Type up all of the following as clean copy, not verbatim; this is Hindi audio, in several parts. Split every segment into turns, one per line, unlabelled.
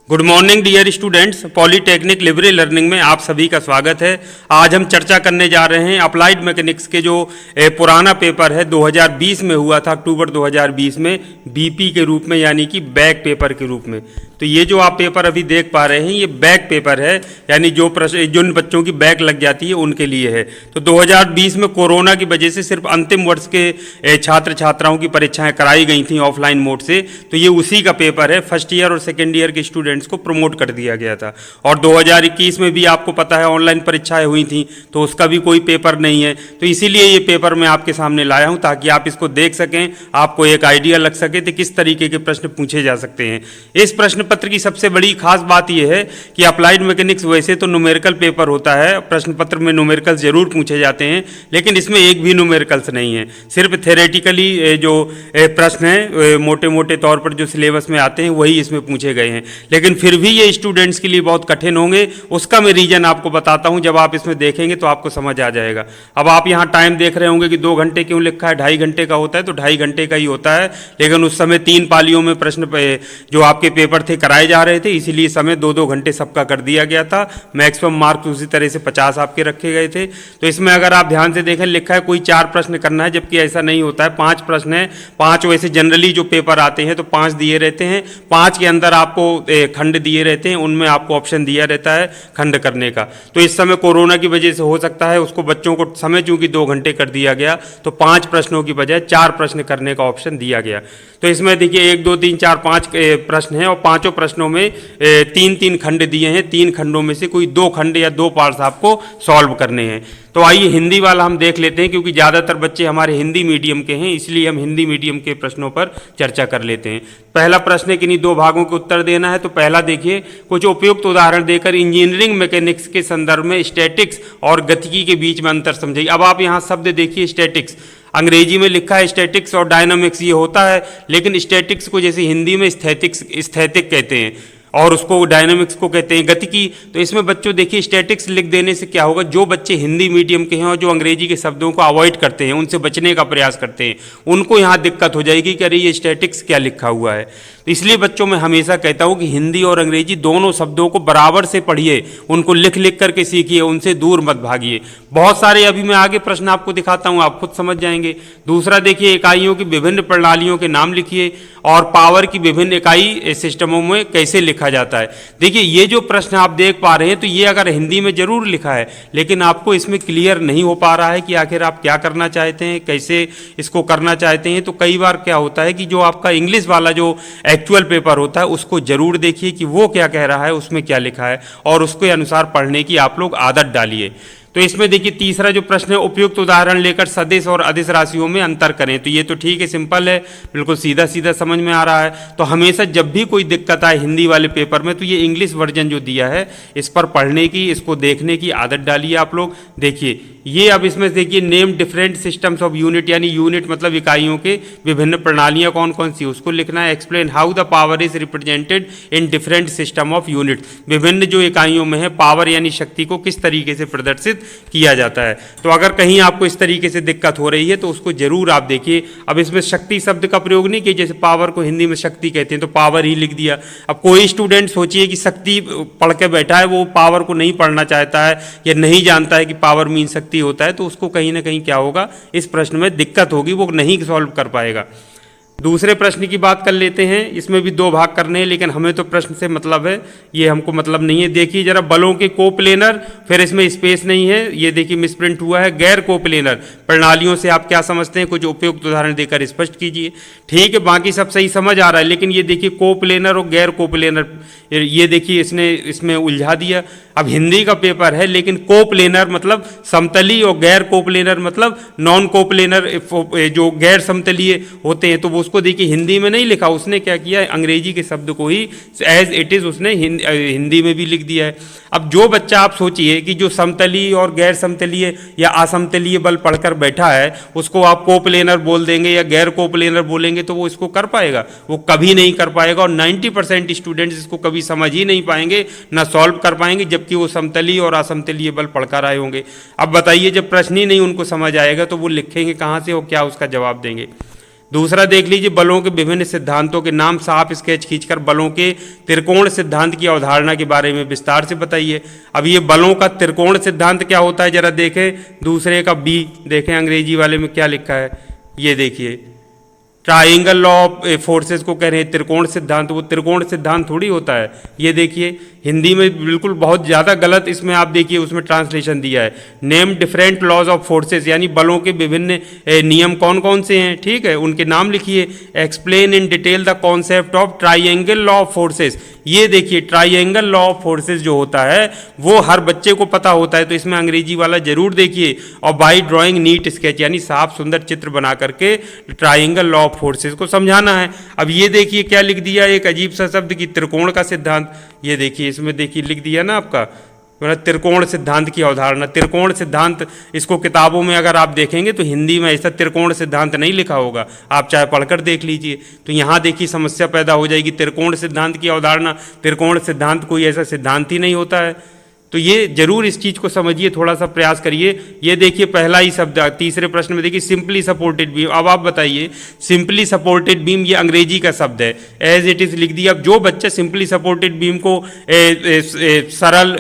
Good morning dear students, polytechnic liberal learning में आप सभी का स्वागत है। आज हम चर्चा करने जा रहे हैं अप्लाइड मैकेनिक्स के जो पुराना पेपर है 2020 में हुआ था, अक्टूबर 2020 में बीपी के रूप में, यानी कि बैक पेपर के रूप में। तो ये जो आप पेपर अभी देख पा रहे हैं ये बैक पेपर है, यानी जो प्रश्न जिन बच्चों की बैक लग जाती है उनके लिए है। तो 2020 में कोरोना की वजह से सिर्फ अंतिम वर्ष के छात्र छात्राओं की परीक्षाएं कराई गई थी ऑफलाइन मोड से, तो ये उसी का पेपर है। फर्स्ट ईयर और सेकेंड ईयर के स्टूडेंट्स को प्रमोट कर दिया गया था। और 2021 में भी आपको पता है ऑनलाइन परीक्षाएं हुई थी, तो उसका भी कोई पेपर नहीं है। तो इसीलिए ये पेपर मैं आपके सामने लाया हूं ताकि आप इसको देख सकें, आपको एक आइडिया लग सके कि किस तरीके के प्रश्न पूछे जा सकते हैं। इस प्रश्न पत्र की सबसे बड़ी खास बात यह है कि अप्लाइड मैकेनिक्स वैसे तो न्यूमेरिकल पेपर होता है, प्रश्न पत्र में न्यूमेरिकल्स जरूर पूछे जाते हैं, लेकिन इसमें एक भी न्यूमेरिकल्स नहीं है। सिर्फ थ्योरेटिकली जो प्रश्न है मोटे मोटे तौर पर जो सिलेबस में आते हैं वही इसमें पूछे गए हैं, लेकिन फिर भी ये स्टूडेंट्स के लिए बहुत कठिन होंगे। उसका मैं रीजन आपको बताता हूं, जब आप इसमें देखेंगे तो आपको समझ आ जाएगा। अब आप यहाँ टाइम देख रहे होंगे कि 2 घंटे क्यों लिखा है, 2.5 घंटे का होता है, तो 2.5 घंटे का ही होता है, लेकिन उस समय 3 पालियों में प्रश्न जो आपके पेपर थे कराए जा रहे थे, इसीलिए समय 2-2 घंटे सबका कर दिया गया था। मैक्सिमम मार्क्स उसी तरह से 50 आपके रखे गए थे। तो इसमें अगर आप ध्यान से देखें, लिखा है कोई 4 प्रश्न करना है, जबकि ऐसा नहीं होता है। 5 प्रश्न है, 5 वैसे जनरली जो पेपर आते हैं तो 5 दिए रहते हैं, 5 के अंदर आपको खंड दिए रहते हैं, उनमें आपको ऑप्शन दिया रहता है खंड करने का। तो इस समय कोरोना की वजह से हो सकता है उसको बच्चों को समय चूंकि 2 घंटे कर दिया गया, तो 5 प्रश्नों की बजाय 4 प्रश्न करने का ऑप्शन दिया गया। तो इसमें देखिए 1 2 3 4 5 प्रश्न हैं और 5 प्रश्नों में 3-3 खंड दिए हैं। 3 खंडों में से कोई 2 खंड या 2 पार्ट्स आपको सॉल्व करने हैं। तो आइए हिंदी वाला हम देख लेते हैं, क्योंकि ज़्यादातर बच्चे हमारे हिंदी मीडियम के हैं, इसलिए हम हिंदी मीडियम के प्रश्नों पर चर्चा कर लेते हैं। पहला प्रश्न है किन्हीं 2 भागों के उत्तर देना है। तो पहला देखिए, कुछ उपयुक्त उदाहरण देकर इंजीनियरिंग मैकेनिक्स के संदर्भ में स्टैटिक्स और गतिकी के बीच में अंतर समझिए। अब आप यहाँ शब्द देखिए स्टैटिक्स, अंग्रेजी में लिखा है स्टैटिक्स और डायनामिक्स ये होता है, लेकिन स्टैटिक्स को जैसे हिंदी में स्थैतिक कहते हैं और उसको डायनामिक्स को कहते हैं गतिकी। तो इसमें बच्चों देखिए स्टैटिक्स लिख देने से क्या होगा, जो बच्चे हिंदी मीडियम के हैं और जो अंग्रेजी के शब्दों को अवॉइड करते हैं, उनसे बचने का प्रयास करते हैं, उनको यहाँ दिक्कत हो जाएगी कि अरे ये स्टैटिक्स क्या लिखा हुआ है। तो इसलिए बच्चों मैं हमेशा कहता हूँ कि हिंदी और अंग्रेजी दोनों शब्दों को बराबर से पढ़िए, उनको लिख लिख करके सीखिए, उनसे दूर मत भागिए। बहुत सारे अभी मैं आगे प्रश्न आपको दिखाता हूँ, आप खुद समझ जाएंगे। दूसरा देखिए, इकाइयों की विभिन्न प्रणालियों के नाम लिखिए और पावर की विभिन्न इकाई सिस्टमों में कैसे लिखा जाता है। देखिए ये जो प्रश्न आप देख पा रहे हैं, तो ये अगर हिंदी में जरूर लिखा है, लेकिन आपको इसमें क्लियर नहीं हो पा रहा है कि आखिर आप क्या करना चाहते हैं, कैसे इसको करना चाहते हैं। तो कई बार क्या होता है कि जो आपका इंग्लिश वाला जो एक्चुअल पेपर होता है उसको जरूर देखिए कि वो क्या कह रहा है, उसमें क्या लिखा है, और उसके अनुसार पढ़ने की आप लोग आदत डालिए। तो इसमें देखिए तीसरा जो प्रश्न है, उपयुक्त उदाहरण लेकर सदिश और अदिश राशियों में अंतर करें। तो ये तो ठीक है, सिंपल है, बिल्कुल सीधा सीधा समझ में आ रहा है। तो हमेशा जब भी कोई दिक्कत आए हिंदी वाले पेपर में, तो ये इंग्लिश वर्जन जो दिया है इस पर पढ़ने की, इसको देखने की आदत डालिए आप लोग। देखिए ये अब इसमें देखिए name different systems of unit, यानी यूनिट मतलब इकाइयों के विभिन्न प्रणालियां कौन कौन सी उसको लिखना है। Explain how the power is represented in different system of unit, विभिन्न जो इकाइयों में है पावर यानी शक्ति को किस तरीके से प्रदर्शित किया जाता है। तो अगर कहीं आपको इस तरीके से दिक्कत हो रही है तो उसको जरूर आप देखिए। अब इसमें शक्ति शब्द का प्रयोग नहीं किया, जैसे पावर को हिंदी में शक्ति कहते हैं तो पावर ही लिख दिया। अब कोई स्टूडेंट सोचिए कि शक्ति पढ़ के बैठा है, वो पावर को नहीं पढ़ना चाहता है या नहीं जानता है कि पावर मीन शक्ति होता है, तो उसको कहीं ना कहीं क्या होगा, इस प्रश्न में दिक्कत होगी, वो नहीं सॉल्व कर पाएगा। दूसरे प्रश्न की बात कर लेते हैं। इसमें भी 2 भाग करने हैं, लेकिन हमें तो प्रश्न से मतलब है, ये हमको मतलब नहीं है। देखिए जरा, बलों के कोप्लेनर, फिर इसमें स्पेस नहीं है, ये देखिए मिसप्रिंट हुआ है। गैर कोप्लेनर प्रणालियों से आप क्या समझते हैं, कुछ उपयुक्त उदाहरण देकर स्पष्ट कीजिए। ठीक है, बाकी सब सही समझ आ रहा है, लेकिन ये देखिए कोप्लेनर और गैर कोप्लेनर, ये देखिए इसने इसमें उलझा दिया। अब हिंदी का पेपर है, लेकिन कोप्लेनर मतलब समतली और गैर कोप्लेनर मतलब नॉन कोप्लेनर, जो गैर समतलीय होते हैं, तो वो उसको देखिए हिंदी में नहीं लिखा, उसने क्या किया, अंग्रेजी के शब्द को ही एज इट इज उसने हिंदी में भी लिख दिया है। अब जो बच्चा आप सोचिए कि जो समतलीय और गैर समतलीय या असमतलीय बल पढ़कर बैठा है, उसको आप कोप्लेनर बोल देंगे या गैर कोप्लेनर बोलेंगे, तो वो इसको कर पाएगा? वो कभी नहीं कर पाएगा। और 90% स्टूडेंट्स इसको कभी समझ ही नहीं पाएंगे, ना सॉल्व कर पाएंगे, जबकि वो समतलीय और असमतलीय बल पढ़कर आए होंगे। अब बताइए, जब प्रश्न ही नहीं उनको समझ आएगा तो वो लिखेंगे कहाँ से और क्या उसका जवाब देंगे? दूसरा देख लीजिए, बलों के विभिन्न सिद्धांतों के नाम, साफ स्केच खींचकर बलों के त्रिकोण सिद्धांत की अवधारणा के बारे में विस्तार से बताइए। अब ये बलों का त्रिकोण सिद्धांत क्या होता है जरा देखें, दूसरे का बी देखें अंग्रेजी वाले में क्या लिखा है, ये देखिए ट्राइंगल लॉ ऑफ फोर्सेस को कह रहे हैं त्रिकोण सिद्धांत, वो त्रिकोण सिद्धांत थोड़ी होता है। ये देखिए हिंदी में बिल्कुल बहुत ज़्यादा गलत इसमें आप देखिए उसमें ट्रांसलेशन दिया है, name different laws of forces, यानी बलों के विभिन्न नियम कौन कौन से हैं, ठीक है, उनके नाम लिखिए। Explain in detail the concept of triangle law of forces, ये देखिए ट्राइंगल लॉ ऑफ फोर्सेस जो होता है वो हर बच्चे को पता होता है, तो इसमें अंग्रेजी वाला जरूर देखिए। और बाई ड्राइंग नीट स्केच, यानी साफ सुंदर चित्र बना करके ट्राइंगल लॉ ऑफ फोर्सेस को समझाना है। अब ये देखिए क्या लिख दिया, एक अजीब सा शब्द की त्रिकोण का सिद्धांत, ये देखिए इसमें देखिए लिख दिया ना आपका त्रिकोण सिद्धांत की अवधारणा। त्रिकोण सिद्धांत इसको किताबों में अगर आप देखेंगे तो हिंदी में ऐसा त्रिकोण सिद्धांत नहीं लिखा होगा, आप चाहे पढ़कर देख लीजिए। तो यहाँ देखिए समस्या पैदा हो जाएगी, त्रिकोण सिद्धांत की अवधारणा, त्रिकोण सिद्धांत कोई ऐसा सिद्धांत ही नहीं होता है। तो ये जरूर इस चीज़ को समझिए, थोड़ा सा प्रयास करिए। ये देखिए पहला ही शब्द तीसरे प्रश्न में देखिए सिंपली सपोर्टेड बीम। अब आप बताइए सिंपली सपोर्टेड बीम ये अंग्रेजी का शब्द है, एज इट इज़ लिख दिया। अब जो बच्चा सिंपली सपोर्टेड बीम को सरल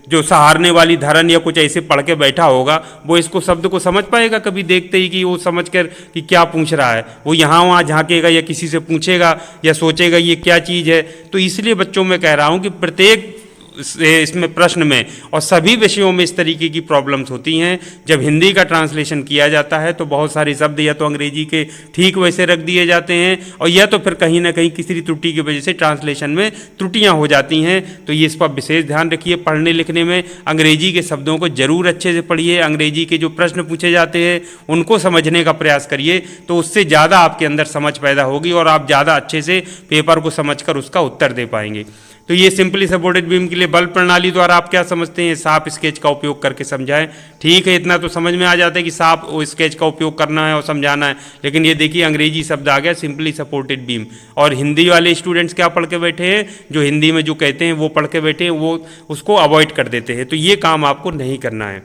जो सहारने वाली धरन या कुछ ऐसे पढ़ के बैठा होगा वो इसको शब्द को समझ पाएगा कभी देखते ही कि वो समझ कर कि क्या पूछ रहा है, वो यहाँ वहाँ झांकेगा या किसी से पूछेगा या सोचेगा ये क्या चीज़ है। तो इसलिए बच्चों में कह रहा हूँ कि प्रत्येक इसमें प्रश्न में और सभी विषयों में इस तरीके की प्रॉब्लम्स होती हैं। जब हिंदी का ट्रांसलेशन किया जाता है तो बहुत सारे शब्द या तो अंग्रेजी के ठीक वैसे रख दिए जाते हैं और या तो फिर कहीं ना कहीं किसी त्रुटि की वजह से ट्रांसलेशन में त्रुटियां हो जाती हैं। तो ये इस पर विशेष ध्यान रखिए। पढ़ने लिखने में अंग्रेजी के शब्दों को जरूर अच्छे से पढ़िए, अंग्रेजी के जो प्रश्न पूछे जाते हैं उनको समझने का प्रयास करिए, तो उससे ज़्यादा आपके अंदर समझ पैदा होगी और आप ज़्यादा अच्छे से पेपर को समझकर उसका उत्तर दे पाएंगे। तो ये सिंपली सपोर्टेड बीम के लिए बल प्रणाली द्वारा आप क्या समझते हैं, साफ स्केच का उपयोग करके समझाएं। ठीक है, इतना तो समझ में आ जाता है कि साफ स्केच का उपयोग करना है और समझाना है, लेकिन ये देखिए अंग्रेजी शब्द आ गया सिंपली सपोर्टेड बीम। और हिंदी वाले स्टूडेंट्स क्या पढ़ के बैठे हैं, जो हिंदी में जो कहते हैं वो पढ़ के बैठे हैं, वो उसको अवॉइड कर देते हैं। तो ये काम आपको नहीं करना है।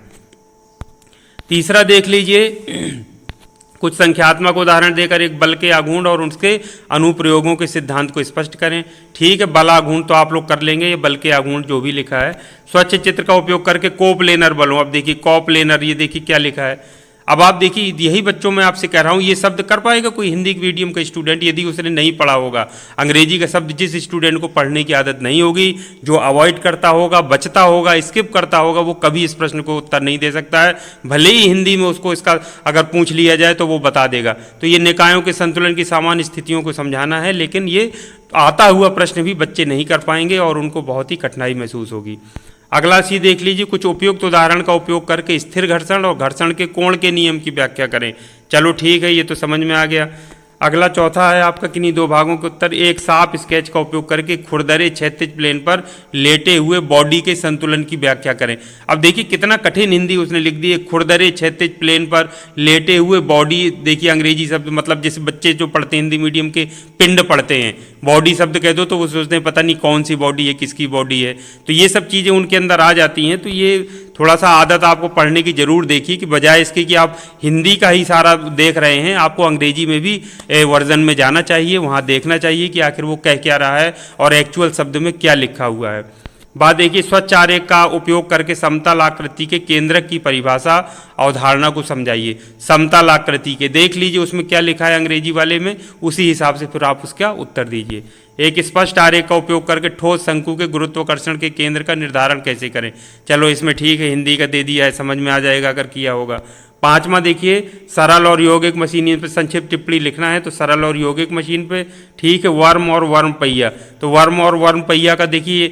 तीसरा देख लीजिए, कुछ संख्यात्मक उदाहरण देकर एक बल के आघूर्ण और उसके अनुप्रयोगों के सिद्धांत को स्पष्ट करें। ठीक है, बल आघूर्ण तो आप लोग कर लेंगे, ये बल के आघूर्ण जो भी लिखा है। स्वच्छ चित्र का उपयोग करके कोप्लेनर बलों, अब देखिए कोप्लेनर, ये देखिए क्या लिखा है। अब आप देखिए यही बच्चों में आपसे कह रहा हूँ, ये शब्द कर पाएगा कोई हिंदी मीडियम का स्टूडेंट यदि उसने नहीं पढ़ा होगा। अंग्रेजी का शब्द जिस स्टूडेंट को पढ़ने की आदत नहीं होगी, जो अवॉइड करता होगा, बचता होगा, स्किप करता होगा, वो कभी इस प्रश्न को उत्तर नहीं दे सकता है। भले ही हिंदी में उसको इसका अगर पूछ लिया जाए तो वो बता देगा। तो ये निकायों के संतुलन की सामान्य स्थितियों को समझाना है, लेकिन ये आता हुआ प्रश्न भी बच्चे नहीं कर पाएंगे और उनको बहुत ही कठिनाई महसूस होगी। अगला सी देख लीजिए, कुछ उपयुक्त उदाहरण का उपयोग करके स्थिर घर्षण और घर्षण के कोण के नियम की व्याख्या करें। चलो ठीक है, ये तो समझ में आ गया। अगला चौथा है आपका किन्हीं दो भागों के उत्तर। एक साफ स्केच का उपयोग करके खुरदरे क्षैतिज प्लेन पर लेटे हुए बॉडी के संतुलन की व्याख्या करें। अब देखिए कितना कठिन हिंदी उसने लिख दी है, खुरदरे क्षैतिज प्लेन पर लेटे हुए बॉडी। देखिए अंग्रेजी शब्द, मतलब जैसे बच्चे जो पढ़ते हैं हिंदी मीडियम के पिंड पढ़ते हैं, बॉडी शब्द कह दो तो वो सोचते हैं पता नहीं कौन सी बॉडी है, किसकी बॉडी है। तो ये सब चीज़ें उनके अंदर आ जाती हैं। तो ये थोड़ा सा आदत आपको पढ़ने की जरूर देखिए कि बजाय इसके कि आप हिंदी का ही सारा देख रहे हैं, आपको अंग्रेजी में भी वर्जन में जाना चाहिए, वहाँ देखना चाहिए कि आखिर वो कह क्या रहा है और एक्चुअल शब्द में क्या लिखा हुआ है। बात देखिए, स्वच्छ आरेख का उपयोग करके समतल आकृति के केंद्रक की परिभाषा अवधारणा को समझाइए। समतल आकृति के देख लीजिए उसमें क्या लिखा है अंग्रेजी वाले में, उसी हिसाब से फिर आप उसका उत्तर दीजिए। एक स्पष्ट आरेख का उपयोग करके ठोस शंकु के गुरुत्वाकर्षण के केंद्र का निर्धारण कैसे करें। चलो इसमें ठीक है, हिंदी का दे दिया है, समझ में आ जाएगा अगर किया होगा। पांचवा देखिए, सरल और यौगिक मशीन, इन पर संक्षिप्त टिप्पणी लिखना है। तो सरल और यौगिक मशीन पे ठीक है, वर्म और वर्म पहिया। तो वर्म और वर्म पहिया का देखिए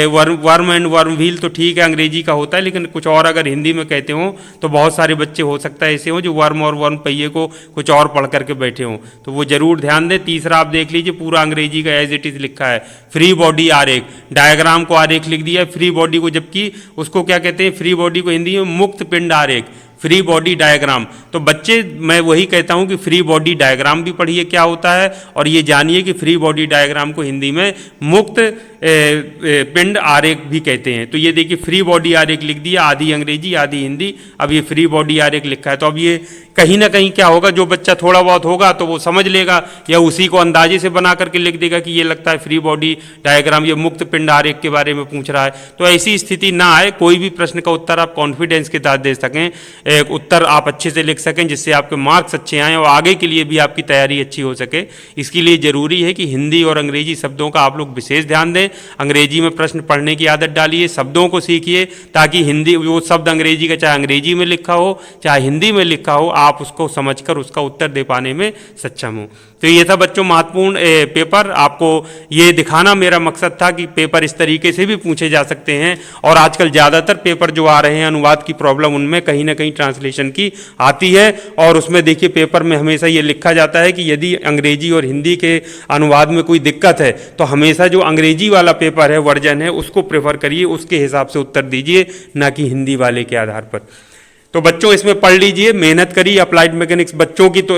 वर्म एंड वर्म व्हील तो ठीक है अंग्रेजी का होता है, लेकिन कुछ और अगर हिंदी में कहते हो तो बहुत सारे बच्चे हो सकता है ऐसे हो जो वर्म और वर्म पहिए को कुछ और पढ़ करके बैठे हों, तो वो जरूर ध्यान दें। तीसरा आप देख लीजिए, पूरा अंग्रेजी का एज इट इज लिखा है। फ्री बॉडी आरेख, डायग्राम को आरेख लिख दिया है फ्री बॉडी को, जबकि उसको क्या कहते हैं, फ्री बॉडी को हिंदी में मुक्त पिंड आरेख, फ्री बॉडी डायग्राम। तो बच्चे मैं वही कहता हूं कि फ्री बॉडी डायग्राम भी पढ़िए क्या होता है, और ये जानिए कि फ्री बॉडी डायग्राम को हिंदी में मुक्त पिंड आरेख भी कहते हैं। तो ये देखिए फ्री बॉडी आरेख लिख दिया, आधी अंग्रेजी आधी हिंदी, अब ये फ्री बॉडी आरेख लिखा है। तो अब ये कहीं ना कहीं क्या होगा, जो बच्चा थोड़ा बहुत होगा तो वो समझ लेगा या उसी को अंदाजे से बना करके लिख देगा कि ये लगता है फ्री बॉडी डायग्राम, ये मुक्त पिंड आरेख के बारे में पूछ रहा है। तो ऐसी स्थिति ना आए, कोई भी प्रश्न का उत्तर आप कॉन्फिडेंस के साथ दे सकें, एक उत्तर आप अच्छे से लिख सकें जिससे आपके मार्क्स अच्छे आएँ और आगे के लिए भी आपकी तैयारी अच्छी हो सके। इसके लिए ज़रूरी है कि हिंदी और अंग्रेजी शब्दों का आप लोग विशेष ध्यान दें। अंग्रेजी में प्रश्न पढ़ने की आदत डालिए, शब्दों को सीखिए, ताकि हिंदी वो शब्द अंग्रेजी का चाहे अंग्रेजी में लिखा हो चाहे हिंदी में लिखा हो, आप उसको समझकर उसका उत्तर दे पाने में सक्षम हो। तो ये था बच्चों महत्वपूर्ण पेपर। आपको ये दिखाना मेरा मकसद था कि पेपर इस तरीके से भी पूछे जा सकते हैं। और आजकल ज़्यादातर पेपर जो आ रहे हैं अनुवाद की प्रॉब्लम, उनमें कहीं ना कहीं ट्रांसलेशन की आती है। और उसमें देखिए पेपर में हमेशा ये लिखा जाता है कि यदि अंग्रेजी और हिंदी के अनुवाद में कोई दिक्कत है तो हमेशा जो अंग्रेजी वाला पेपर है, वर्जन है, उसको प्रेफर करिए, उसके हिसाब से उत्तर दीजिए, ना कि हिंदी वाले के आधार पर। तो बच्चों इसमें पढ़ लीजिए, मेहनत करिए। अप्लाइड मैकेनिक्स बच्चों की तो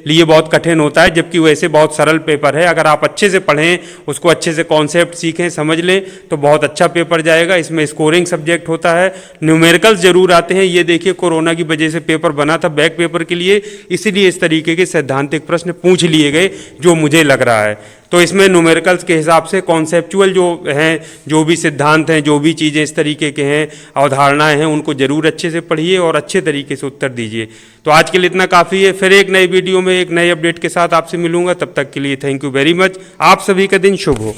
लिए बहुत कठिन होता है, जबकि वैसे बहुत सरल पेपर है। अगर आप अच्छे से पढ़ें, उसको अच्छे से कॉन्सेप्ट सीखें, समझ लें, तो बहुत अच्छा पेपर जाएगा। इसमें स्कोरिंग सब्जेक्ट होता है, न्यूमेरिकल्स जरूर आते हैं। ये देखिए कोरोना की वजह से पेपर बना था बैक पेपर के लिए, इसीलिए इस तरीके के सैद्धांतिक प्रश्न पूछ लिए गए जो मुझे लग रहा है। तो इसमें न्यूमेरिकल्स के हिसाब से कॉन्सेप्चुअल जो हैं, जो भी सिद्धांत हैं, जो भी चीज़ें इस तरीके के हैं, अवधारणाएं हैं, उनको जरूर अच्छे से पढ़िए और अच्छे तरीके से उत्तर दीजिए। तो आज के लिए इतना काफ़ी है। फिर एक नई वीडियो में एक नए अपडेट के साथ आपसे मिलूंगा। तब तक के लिए थैंक यू वेरी मच। आप सभी का दिन शुभ हो।